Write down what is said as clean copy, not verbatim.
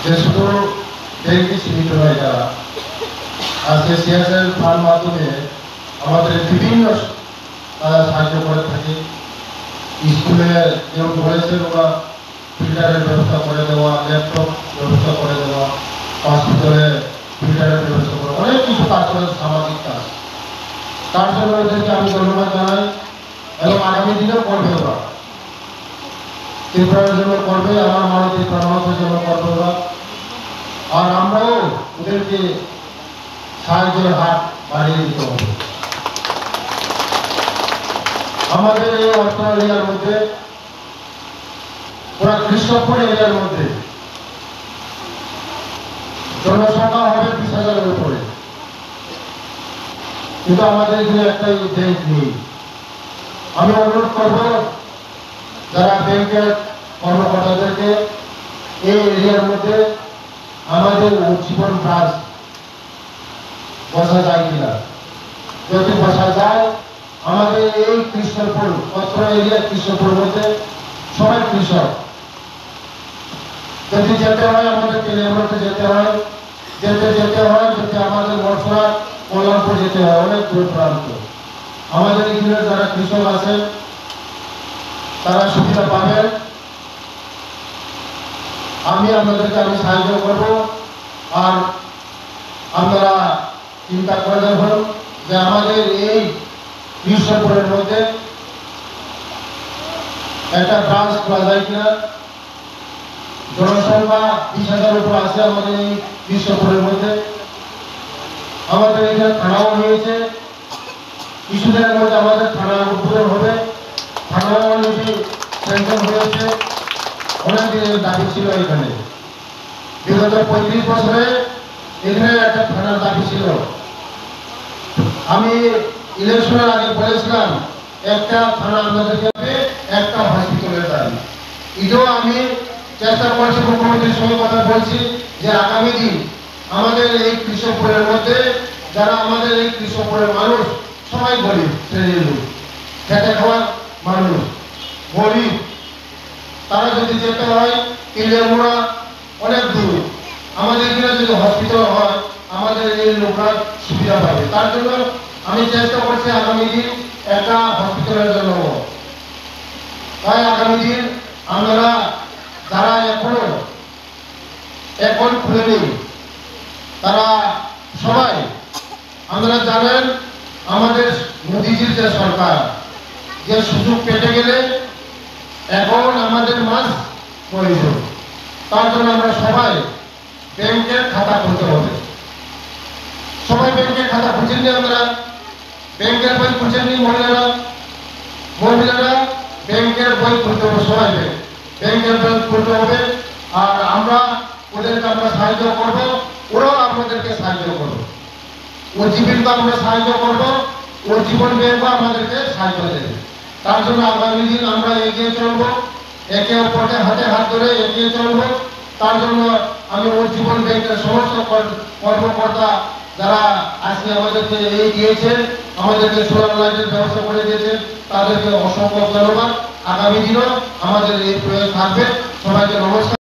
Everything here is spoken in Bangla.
যে শুধু ব্যাংকে সীমিত নয়, যারা আজকে সিএসএল ফান্ড মাধ্যমে আমাদের বিভিন্ন সাহায্য করে থাকে। স্কুলে যেমন বলেছেন ওরা ফিল্টারের ব্যবস্থা করে দেওয়া, ল্যাপটপ ব্যবস্থা করে দেওয়া, হসপিটালে ফিল্টারের ব্যবস্থা করে, অনেক কিছু কাজ করে, সামাজিক কাজ। তার জন্য ওদেরকে আমি ধন্যবাদ জানাই এবং আগামী দিনেও করবে ওরা, ত্রিপুরার জন্য করবে, আমার মাননীয় পরামর্শের জন্য করবে ওরা। আর আমরাও ওদেরকে সাহায্যের হাত বাড়িয়ে দিতে হবে। আমাদের এই অস্ট্রেলিয়ার মধ্যে, পুরা কৃষ্ণপুর এরিয়ার মধ্যে জনসংখ্যা হবে 20,000-এর উপরে, কিন্তু আমাদের এখানে একটাই ব্যাংক নেই। আমি অনুরোধ করব যারা ব্যাংকের কর্মকর্তাদেরকে এই এরিয়ার মধ্যে আমাদের উজ্জীবন ব্রাঞ্চ বসা যায় কিনা, যদি বসা যায় আমাদের এই কৃষ্ণপুর অত্র এরিয়া, কৃষ্ণপুর মধ্যে সবাই কৃষক, যদি যেতে হয় আমাদের তেলিয়ামুড়াতে যেতে হয়, যেতে আমাদের মশলা কল্যাণপুর যেতে হয়, অনেক দূর প্রান্ত। আমাদের এখানে যারা কৃষক আছে তারা সুবিধা পাবেন। আমি সাহায্য করব। আর আপনারা চিন্তা করে দেখুন যে আমাদের এই কৃষ্ণপুরের মধ্যে একটা ব্রাঞ্চ খোলা যায় কিনা। জনসংখ্যা 20,000-এর উপর আছে আমাদের এই কৃষ্ণপুরের মধ্যে। আমাদের এখানে থানাও হয়েছে, কিছুদিনের মধ্যে আমাদের থানা উদ্বোধন হবে। থানাও অলরেডি স্যাংশন হয়েছে। অনেক দিনের দাবি ছিল এখানে, বিগত 35 বছরে এখানে একটা থানার দাবি ছিল। আমি ইলেকশনের আগে বলেছিলাম একটা থানা আমাদেরকে, একটা হসপিটালের দাবি। এটাও আমি চেষ্টা করছি, মুখ্যমন্ত্রীর সঙ্গে কথা বলছি যে আগামী দিন আমাদের এই কৃষকপুরের মধ্যে যারা আমাদের এই কৃষকপুরের মানুষ সবাই গরিব শ্রেণীর লোক, খেটে খাওয়ার মানুষ, গরিব, তারা যদি যেতে হয় তেলিয়ামুড়া অনেক দূর, আমাদের এখানে যদি হসপিটাল হয় আমাদের এই লোকরা সুবিধা পাবে। তার জন্য আমি চেষ্টা করছি আগামী দিন একটা হসপিটালের জন্য। তাই আগামী দিন আমরা যারা এখনো অ্যাকাউন্ট খুলেনি তারা সবাই, আপনারা জানেন আমাদের মোদিজির যে সরকার, যে সুযোগ পেতে গেলে এখন আমাদের মাস প্রয়োজন। তার জন্য আমরা সবাই ব্যাংকের খাতা খুলতে হবে। সবাই ব্যাংকের খাতা খুঁজেননি, আমরা ব্যাংকের বই খুঁজেননি, মহিলারা ব্যাংকের বই খুলতে হবে, সবাই ব্যাংকের বই খুলতে হবে। আর আমরা ওদেরকে সাহায্য করবো, ওরাও আমাদেরকে সাহায্য করবো। উজ্জীবনকে আমরা সাহায্য করবো, উজ্জীবন ব্যাংকও আমাদেরকে সাহায্য দেবে। তার জন্য আগামী দিন আমরা এগিয়ে চলবো, একে অপরকে হাতে হাত ধরে এগিয়ে চলবো। তার জন্য আমি উজ্জীবন ব্যাংকের সমস্ত কর্মকর্তা যারা আজকে আমাদেরকে এই দিয়েছেন, আমাদেরকে সোলার লাইটের ব্যবস্থা করে দিয়েছেন, তাদেরকে অসংখ্য ধন্যবাদ। আগামী দিনও আমাদের এই প্রয়োগ থাকবে। সবাইকে নমস্কার।